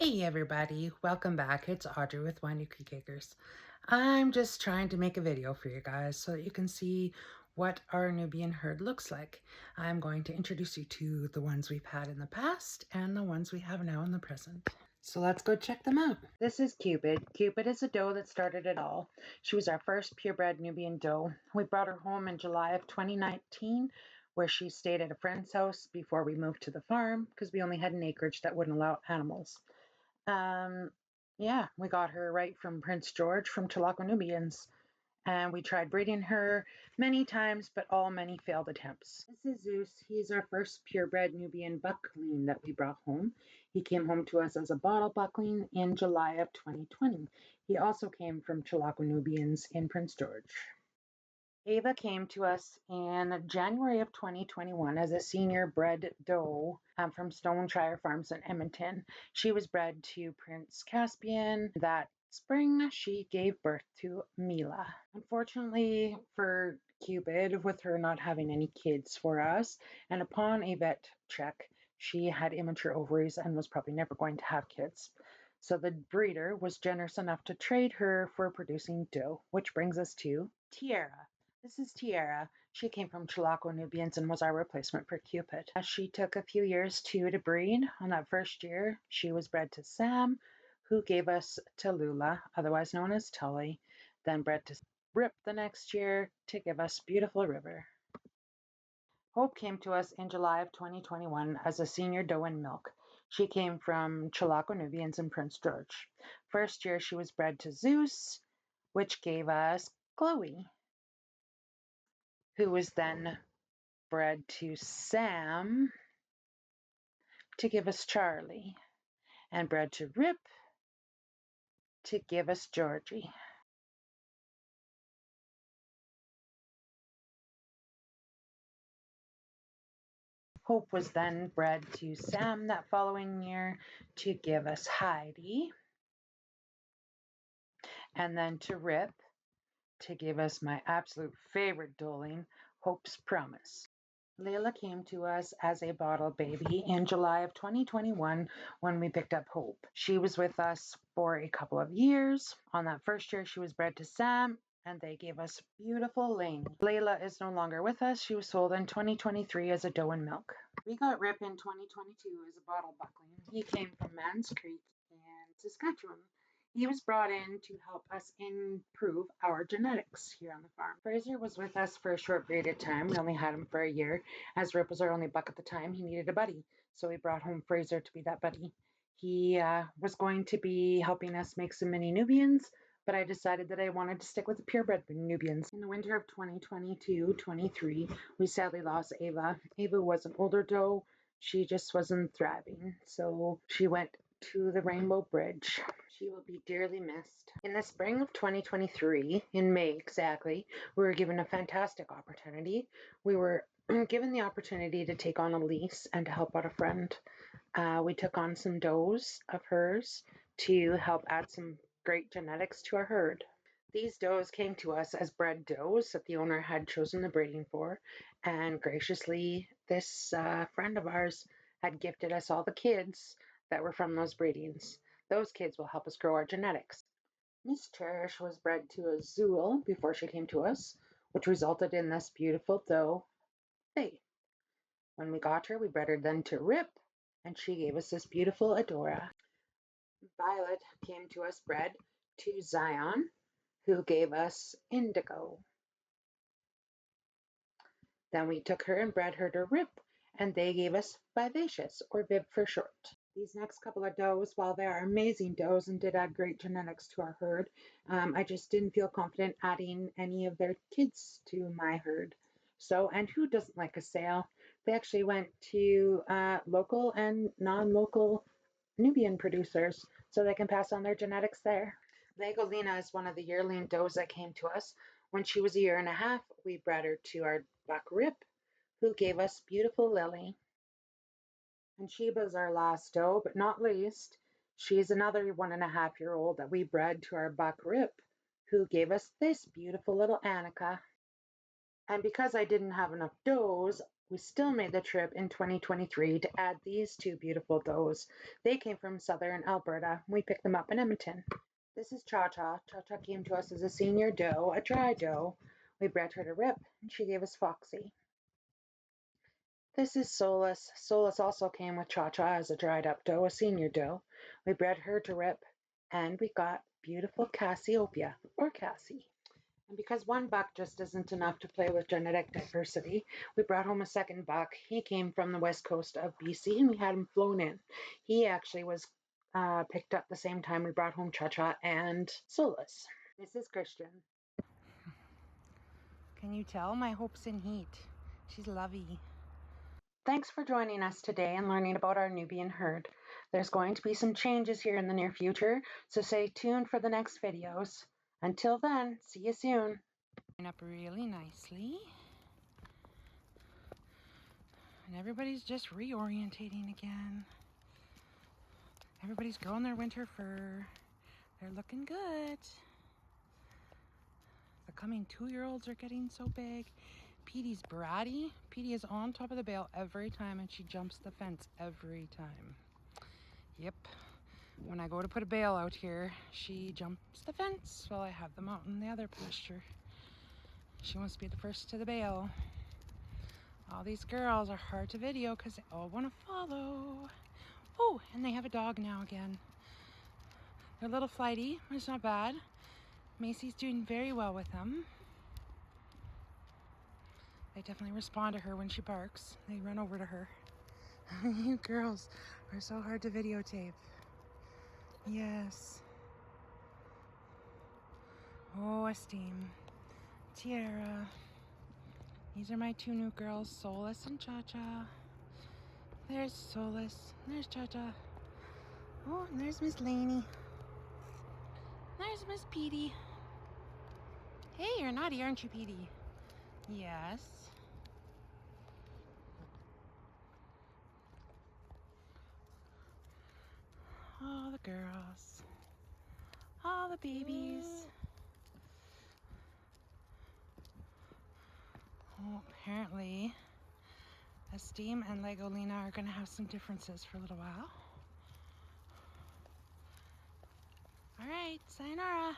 Hey everybody, welcome back. It's Audrey with Windy Creek Acres. I'm just trying to make a video for you guys so that you can see what our Nubian herd looks like. I'm going to introduce you to the ones we've had in the past and the ones we have now in the present. So let's go check them out. This is Cupid. Cupid is a doe that started it all. She was our first purebred Nubian doe. We brought her home in July of 2019 where she stayed at a friend's house before we moved to the farm because we only had an acreage that wouldn't allow animals. Um, yeah, we got her right from Prince George from Chilako Nubians. And we tried breeding her many times, but all many failed attempts. This is Zeus. He's our first purebred Nubian buckling that we brought home. He came home to us as a bottle buckling in July of 2020. He also came from Chilako Nubians in Prince George. Ava came to us in January of 2021 as a senior bred doe from Stoneshire Farms in Edmonton. She was bred to Prince Caspian. That spring, she gave birth to Mila. Unfortunately for Cupid, with her not having any kids for us, and upon a vet check, she had immature ovaries and was probably never going to have kids. So the breeder was generous enough to trade her for a producing doe, which brings us to Tiara. This is Tiara. She came from Chilako Nubians and was our replacement for Cupid. She took a few years to breed. On that first year, she was bred to Sam, who gave us Tallulah, otherwise known as Tully, then bred to Rip the next year to give us Beautiful River. Hope came to us in July of 2021 as a senior doe in milk. She came from Chilako Nubians in Prince George. First year, she was bred to Zeus, which gave us Chloe, who was then bred to Sam to give us Charlie, and bred to Rip to give us Georgie. Hope was then bred to Sam that following year to give us Heidi, and then to Rip to give us my absolute favorite doeling, Hope's Promise. Layla came to us as a bottle baby in July of 2021 when we picked up Hope. She was with us for a couple of years. On that first year, she was bred to Sam, and they gave us beautiful Lane. Layla is no longer with us. She was sold in 2023 as a doe in milk. We got Rip in 2022 as a bottle buckling. He came from Mans Creek in Saskatchewan. He was brought in to help us improve our genetics here on the farm. Fraser was with us for a short period of time. We only had him for a year. As Rip was our only buck at the time, he needed a buddy. So we brought home Fraser to be that buddy. He was going to be helping us make some mini Nubians, but I decided that I wanted to stick with the purebred Nubians. In the winter of 2022-23, we sadly lost Ava. Ava was an older doe. She just wasn't thriving. So she went to the Rainbow Bridge. She will be dearly missed. In the spring of 2023, in May exactly, we were given a fantastic opportunity. We were given the opportunity to take on a lease and to help out a friend. We took on some does of hers to help add some great genetics to our herd. These does came to us as bred does that the owner had chosen the breeding for, and graciously, this friend of ours had gifted us all the kids that were from those breedings. Those kids will help us grow our genetics. Miss Cherish was bred to a Zool before she came to us, which resulted in this beautiful doe, Faye. When we got her, we bred her then to Rip, and she gave us this beautiful Adora. Violet came to us bred to Zion, who gave us Indigo. Then we took her and bred her to Rip, and they gave us Vivacious, or Vib for short. These next couple of does, while they are amazing does and did add great genetics to our herd, I just didn't feel confident adding any of their kids to my herd. So, and who doesn't like a sale? They actually went to local and non-local Nubian producers so they can pass on their genetics there. Legolina is one of the yearling does that came to us. When she was a year and a half, we bred her to our buck Rip, who gave us beautiful Lily. And Sheba's our last doe, but not least. She's another 1.5-year old that we bred to our buck Rip, who gave us this beautiful little Annika. And because I didn't have enough does, we still made the trip in 2023 to add these two beautiful does. They came from southern Alberta. We picked them up in Edmonton. This is Cha Cha. Cha Cha came to us as a senior doe, a dry doe. We bred her to Rip, and she gave us Foxy. This is Solus. Solus also came with Cha Cha as a dried up doe, a senior doe. We bred her to Rip, and we got beautiful Cassiopeia, or Cassie. And because one buck just isn't enough to play with genetic diversity, we brought home a second buck. He came from the west coast of BC, and we had him flown in. He actually was picked up the same time we brought home Cha Cha and Solus. This is Christian. Can you tell? My hope's in heat. She's lovey. Thanks for joining us today and learning about our Nubian herd. There's going to be some changes here in the near future, so stay tuned for the next videos. Until then, see you soon. Up really nicely. And everybody's just reorientating again. Everybody's growing their winter fur. They're looking good. The coming 2-year-olds are getting so big. Petey's bratty. Petey is on top of the bale every time, and she jumps the fence every time. Yep. When I go to put a bale out here, she jumps the fence while I have them out in the other pasture. She wants to be the first to the bale. All these girls are hard to video because they all want to follow. Oh, and they have a dog now again. They're a little flighty, but it's not bad. Macy's doing very well with them. They definitely respond to her when she barks. They run over to her. You girls are so hard to videotape. Yes. Oh, Esteem. Tiara. These are my two new girls, Solus and Cha Cha. There's Solus. There's Cha Cha. Oh, and there's Miss Lainey. There's Miss Petey. Hey, you're naughty, aren't you, Petey? Yes. All the girls. All the babies. Oh, apparently, Esteem and Legolina are going to have some differences for a little while. All right, sayonara.